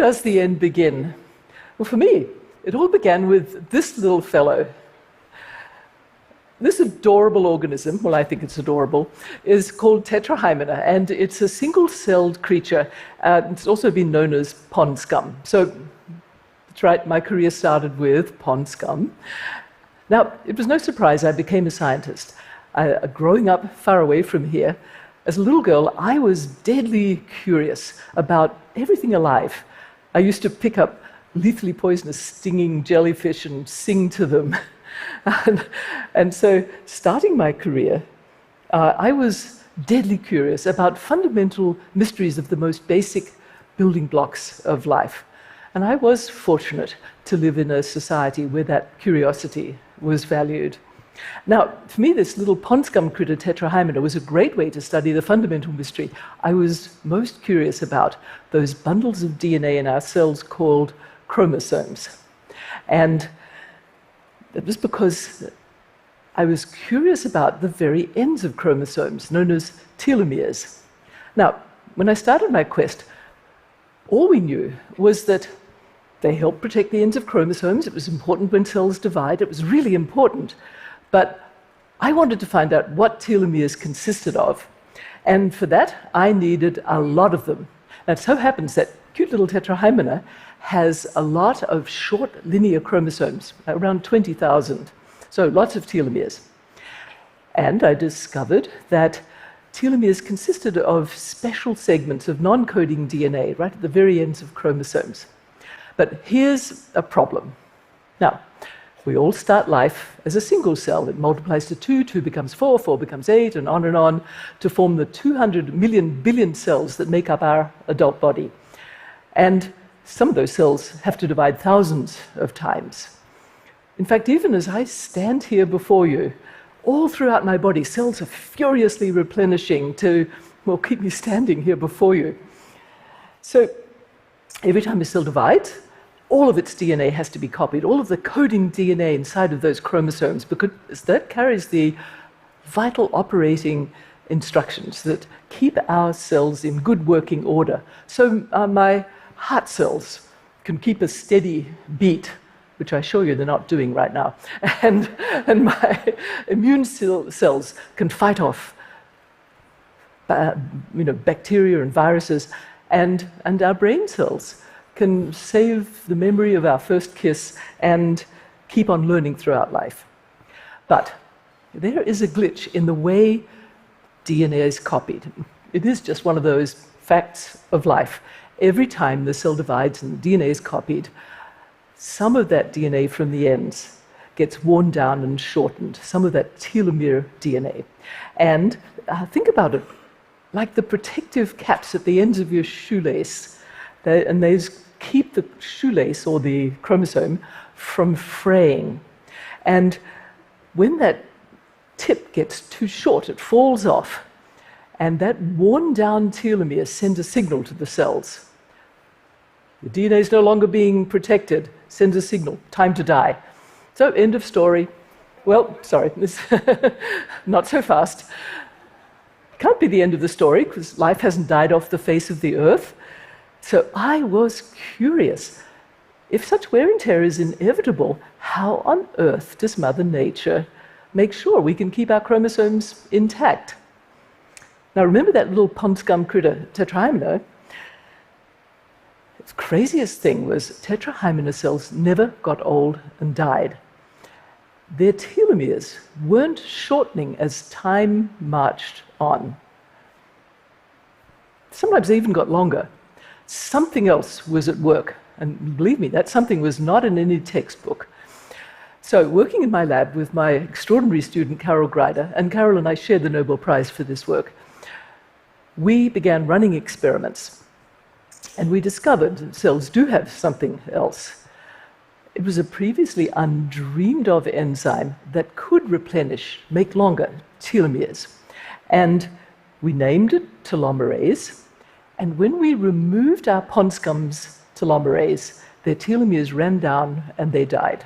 does the end begin? Well, for me, it all began with this little fellow. This adorable organism, well, I think it's adorable, is called Tetrahymena, and it's a single-celled creature. It's also been known as pond scum. So that's right, my career started with pond scum. Now, it was no surprise I became a scientist. Growing up far away from here, as a little girl, I was deadly curious about everything alive. I used to pick up lethally poisonous stinging jellyfish and sing to them. And so, starting my career, I was deadly curious about fundamental mysteries of the most basic building blocks of life. And I was fortunate to live in a society where that curiosity was valued. Now, for me, this little pond scum critter, Tetrahymena, was a great way to study the fundamental mystery. I was most curious about those bundles of DNA in our cells called chromosomes. And it was because I was curious about the very ends of chromosomes, known as telomeres. Now, when I started my quest, all we knew was that they help protect the ends of chromosomes. It was important when cells divide. It was really important. But I wanted to find out what telomeres consisted of. And for that, I needed a lot of them. And it so happens that cute little Tetrahymena has a lot of short linear chromosomes, around 20,000. So lots of telomeres. And I discovered that telomeres consisted of special segments of non-coding DNA right at the very ends of chromosomes. But here's a problem. Now, we all start life as a single cell. It multiplies to 2, 2 becomes 4, 4 becomes 8, and on to form the 200 million billion cells that make up our adult body. And some of those cells have to divide thousands of times. In fact, even as I stand here before you, all throughout my body, cells are furiously replenishing to, well, keep me standing here before you. So every time a cell divides, all of its DNA has to be copied, all of the coding DNA inside of those chromosomes, because that carries the vital operating instructions that keep our cells in good working order. So my heart cells can keep a steady beat, which I assure you they're not doing right now, and my immune cells can fight off bacteria and viruses, and our brain cells can save the memory of our first kiss and keep on learning throughout life. But there is a glitch in the way DNA is copied. It is just one of those facts of life. Every time the cell divides and the DNA is copied, some of that DNA from the ends gets worn down and shortened, some of that telomere DNA. And think about it, like the protective caps at the ends of your shoelace, and those keep the shoelace or the chromosome from fraying. And when that tip gets too short, it falls off, and that worn down telomere sends a signal to the cells. The DNA is no longer being protected, sends a signal, time to die. So, end of story. Well, sorry, not so fast. Can't be the end of the story, because life hasn't died off the face of the earth. So I was curious. If such wear and tear is inevitable, how on earth does Mother Nature make sure we can keep our chromosomes intact? Now, remember that little pond scum critter, Tetrahymena? The craziest thing was Tetrahymena cells never got old and died. Their telomeres weren't shortening as time marched on. Sometimes they even got longer. Something else was at work, and believe me, that something was not in any textbook. So, working in my lab with my extraordinary student, Carol Greider, and Carol and I shared the Nobel Prize for this work, we began running experiments, and we discovered that cells do have something else. It was a previously undreamed of enzyme that could replenish, make longer telomeres. And we named it telomerase. And when we removed our pond scum's telomerase, their telomeres ran down and they died.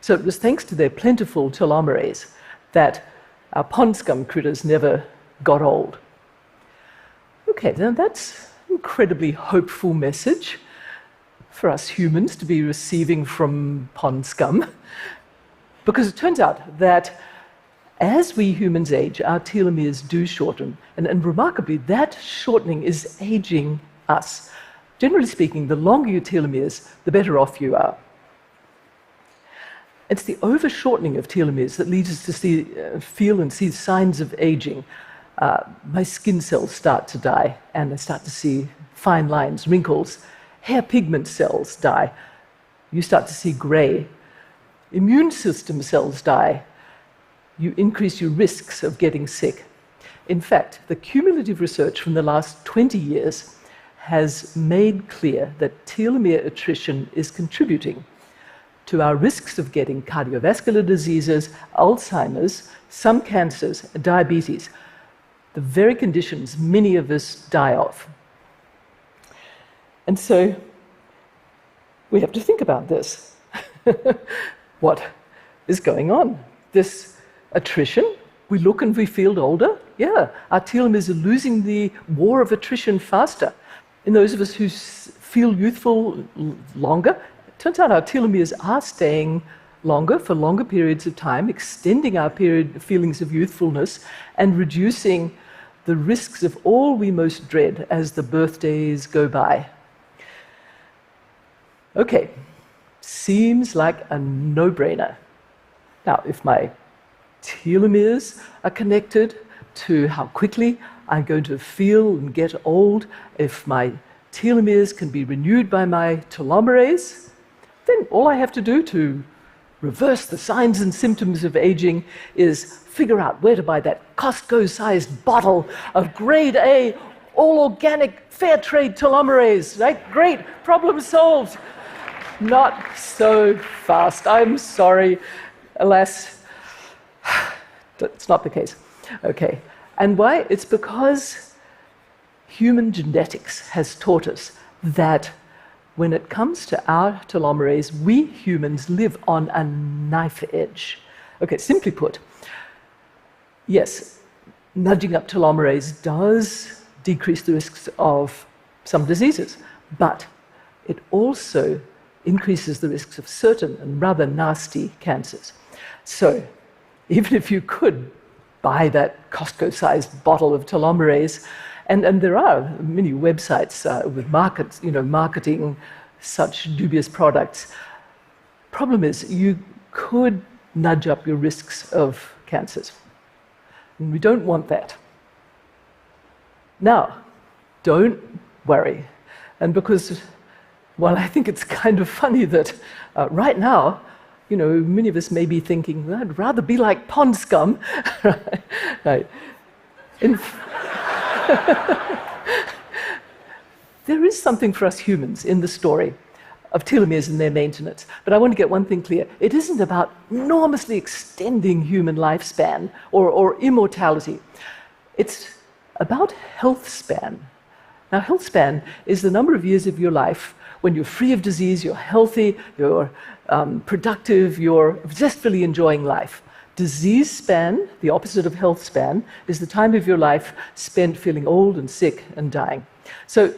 So it was thanks to their plentiful telomerase that our pond scum critters never got old. Okay, now that's an incredibly hopeful message. for us humans to be receiving from pond scum, because it turns out that as we humans age, our telomeres do shorten, and remarkably, that shortening is aging us. Generally speaking, the longer your telomeres, the better off you are. It's the overshortening of telomeres that leads us to feel and see signs of aging. My skin cells start to die, and I start to see fine lines, wrinkles. Hair pigment cells die. You start to see gray. Immune system cells die. You increase your risks of getting sick. In fact, the cumulative research from the last 20 years has made clear that telomere attrition is contributing to our risks of getting cardiovascular diseases, Alzheimer's, some cancers, diabetes, the very conditions many of us die of. And so we have to think about this. What is going on? This attrition, we look and we feel older. Yeah, our telomeres are losing the war of attrition faster. In those of us who feel youthful longer, it turns out our telomeres are staying longer for longer periods of time, extending our feelings of youthfulness and reducing the risks of all we most dread as the birthdays go by. Okay, seems like a no-brainer. Now, if my telomeres are connected to how quickly I'm going to feel and get old, if my telomeres can be renewed by my telomerase, then all I have to do to reverse the signs and symptoms of aging is figure out where to buy that Costco-sized bottle of grade A, all-organic, fair trade telomerase, right? Great, problem solved. Not so fast. I'm sorry. Alas, that's not the case. Okay. And why? It's because human genetics has taught us that when it comes to our telomerase, we humans live on a knife edge. Okay, simply put, yes, nudging up telomerase does decrease the risks of some diseases, but it also increases the risks of certain and rather nasty cancers. So even if you could buy that Costco-sized bottle of telomerase, and there are many websites with marketing such dubious products. Problem is, you could nudge up your risks of cancers. And we don't want that. Now, don't worry. And because, well, I think it's kind of funny that right now, many of us may be thinking, well, I'd rather be like pond scum. Right. There is something for us humans in the story of telomeres and their maintenance. But I want to get one thing clear. It isn't about enormously extending human lifespan or immortality. It's about health span. Now, health span is the number of years of your life when you're free of disease, you're healthy, you're productive, you're zestfully enjoying life. Disease span, the opposite of health span, is the time of your life spent feeling old and sick and dying. So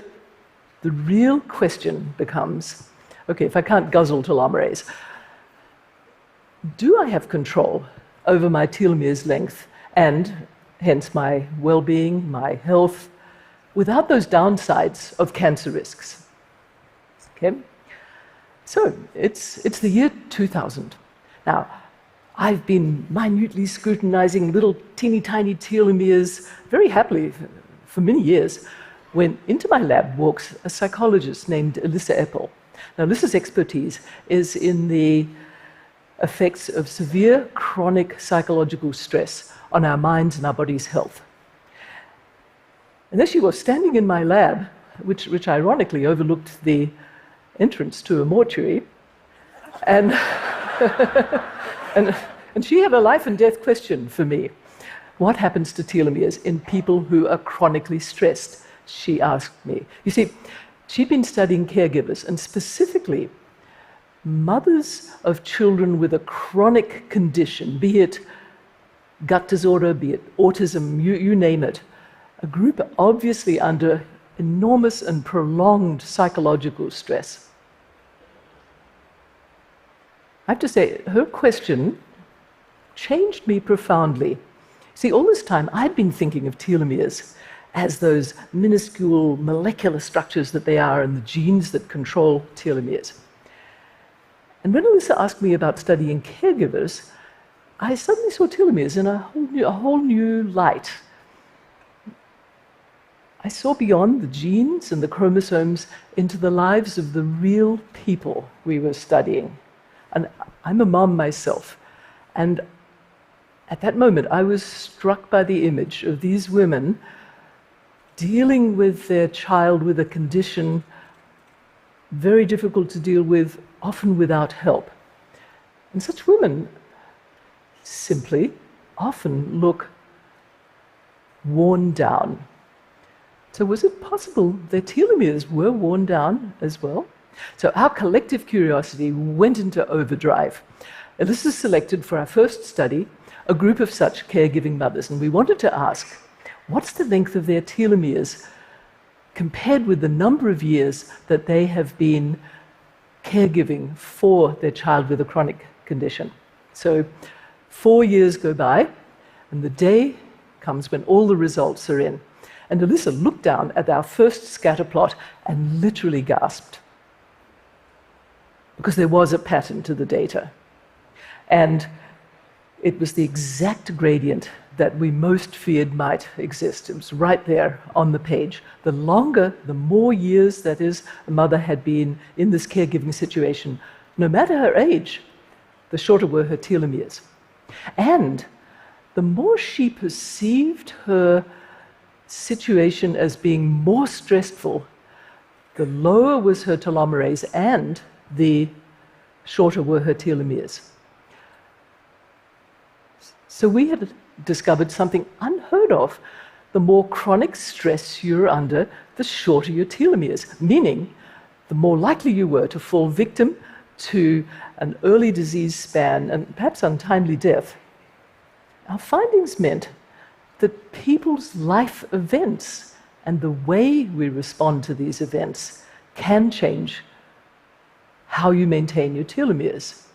the real question becomes, okay, if I can't guzzle telomerase, do I have control over my telomeres length and hence my well-being, my health, without those downsides of cancer risks? Okay? So it's the year 2000. Now, I've been minutely scrutinizing little teeny tiny telomeres very happily for many years when into my lab walks a psychologist named Elissa Epel. Now, Elissa's expertise is in the effects of severe chronic psychological stress on our minds and our body's health. And there she was standing in my lab, which ironically overlooked the entrance to a mortuary, and and she had a life and death question for me. What happens to telomeres in people who are chronically stressed? She asked me. You see, she'd been studying caregivers, and specifically mothers of children with a chronic condition, be it gut disorder, be it autism, you name it, a group obviously under enormous and prolonged psychological stress. I have to say, her question changed me profoundly. See, all this time I'd been thinking of telomeres as those minuscule molecular structures that they are in the genes that control telomeres. And when Alyssa asked me about studying caregivers, I suddenly saw telomeres in a whole new light. I saw beyond the genes and the chromosomes into the lives of the real people we were studying. And I'm a mom myself. And at that moment, I was struck by the image of these women dealing with their child with a condition very difficult to deal with, often without help. And such women simply often look worn down. So was it possible their telomeres were worn down as well? So our collective curiosity went into overdrive. Alyssa selected for our first study a group of such caregiving mothers, and we wanted to ask, what's the length of their telomeres compared with the number of years that they have been caregiving for their child with a chronic condition? So 4 years go by, and the day comes when all the results are in. And Alyssa looked down at our first scatter plot and literally gasped, because there was a pattern to the data. And it was the exact gradient that we most feared might exist. It was right there on the page. The longer, the more years, that is, a mother had been in this caregiving situation, no matter her age, the shorter were her telomeres. And the more she perceived her situation as being more stressful, the lower was her telomerase and the shorter were her telomeres. So we had discovered something unheard of. The more chronic stress you're under, the shorter your telomeres, meaning the more likely you were to fall victim to an early disease span and perhaps untimely death. Our findings meant that people's life events and the way we respond to these events can change how you maintain your telomeres.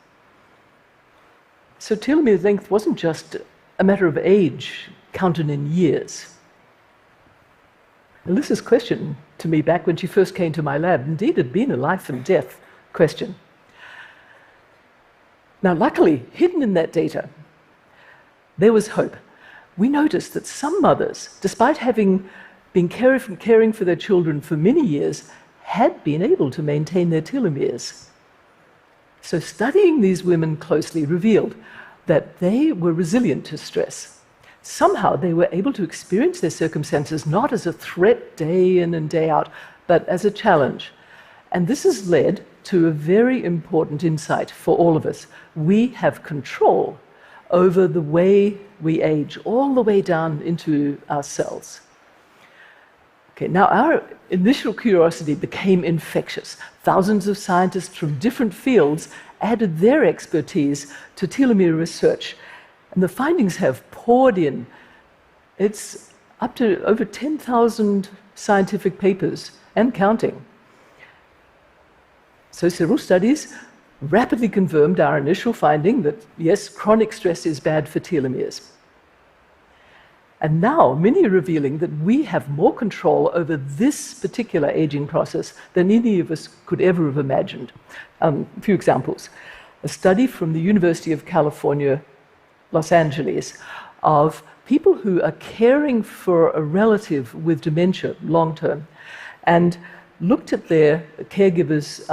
So telomere length wasn't just a matter of age counted in years. Alyssa's question to me back when she first came to my lab indeed had been a life and death question. Now, luckily, hidden in that data, there was hope. We noticed that some mothers, despite having been caring for their children for many years, had been able to maintain their telomeres. So studying these women closely revealed that they were resilient to stress. Somehow they were able to experience their circumstances not as a threat day in and day out, but as a challenge. And this has led to a very important insight for all of us. We have control over the way we age, all the way down into our cells. Okay, now our initial curiosity became infectious. Thousands of scientists from different fields added their expertise to telomere research, and the findings have poured in. It's up to over 10,000 scientific papers and counting. So several studies rapidly confirmed our initial finding that, yes, chronic stress is bad for telomeres. And now many are revealing that we have more control over this particular aging process than any of us could ever have imagined. A few examples. A study from the University of California, Los Angeles, of people who are caring for a relative with dementia long-term, and looked at their caregivers'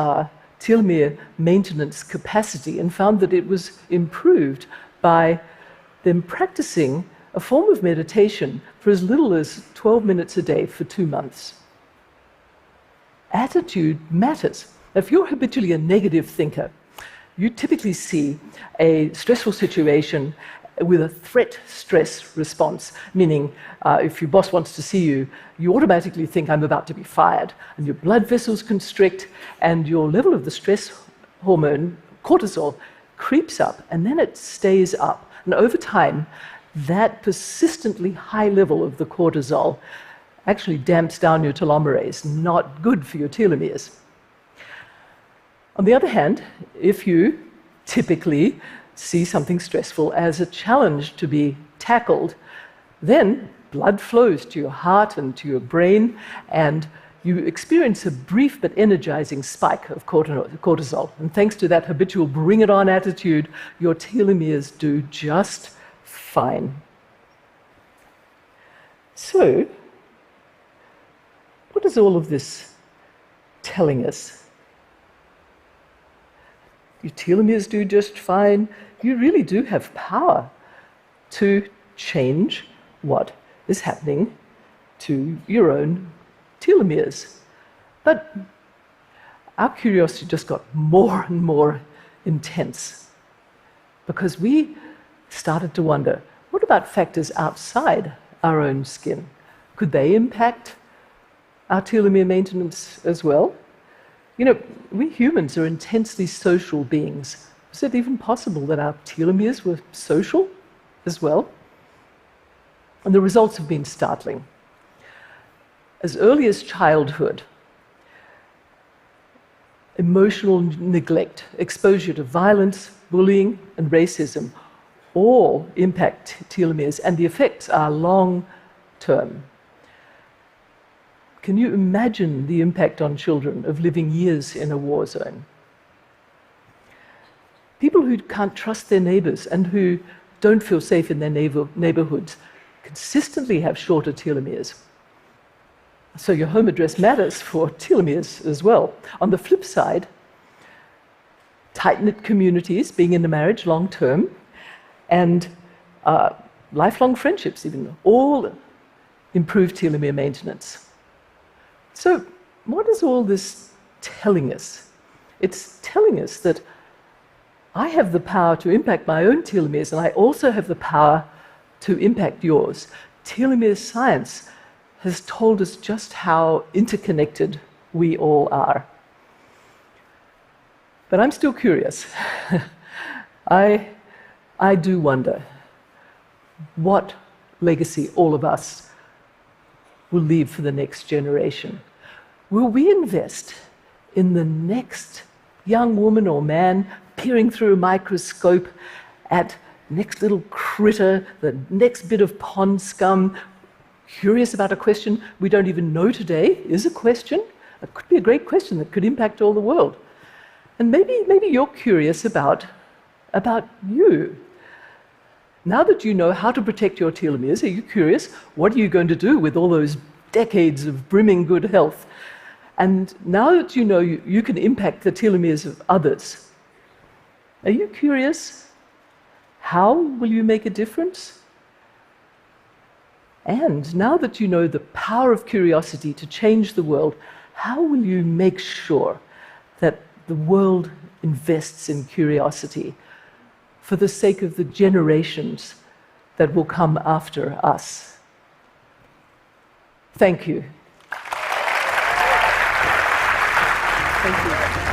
telomere maintenance capacity and found that it was improved by them practicing a form of meditation for as little as 12 minutes a day for 2 months. Attitude matters. If you're habitually a negative thinker, you typically see a stressful situation with a threat-stress response, meaning if your boss wants to see you, you automatically think, I'm about to be fired, and your blood vessels constrict, and your level of the stress hormone, cortisol, creeps up, and then it stays up. And over time, that persistently high level of the cortisol actually damps down your telomerase, not good for your telomeres. On the other hand, if you typically see something stressful as a challenge to be tackled, then blood flows to your heart and to your brain, and you experience a brief but energizing spike of cortisol. And thanks to that habitual bring-it-on attitude, your telomeres do just fine. So, what is all of this telling us? Your telomeres do just fine. You really do have power to change what is happening to your own telomeres. But our curiosity just got more and more intense because we started to wonder, what about factors outside our own skin? Could they impact our telomere maintenance as well? You know, we humans are intensely social beings. Is it even possible that our telomeres were social as well? And the results have been startling. As early as childhood, emotional neglect, exposure to violence, bullying, and racism all impact telomeres, and the effects are long-term. Can you imagine the impact on children of living years in a war zone? People who can't trust their neighbors and who don't feel safe in their neighborhoods consistently have shorter telomeres. So your home address matters for telomeres as well. On the flip side, tight-knit communities, being in a marriage long-term, and lifelong friendships even, all improve telomere maintenance. So what is all this telling us? It's telling us that I have the power to impact my own telomeres, and I also have the power to impact yours. Telomere science has told us just how interconnected we all are. But I'm still curious. I do wonder what legacy all of us will leave for the next generation. Will we invest in the next young woman or man peering through a microscope at next little critter, the next bit of pond scum, curious about a question we don't even know today is a question? It could be a great question that could impact all the world. And maybe you're curious about you. Now that you know how to protect your telomeres, are you curious, what are you going to do with all those decades of brimming good health? And now that you know you can impact the telomeres of others, are you curious, how will you make a difference? And now that you know the power of curiosity to change the world, how will you make sure that the world invests in curiosity for the sake of the generations that will come after us? Thank you. Thank you.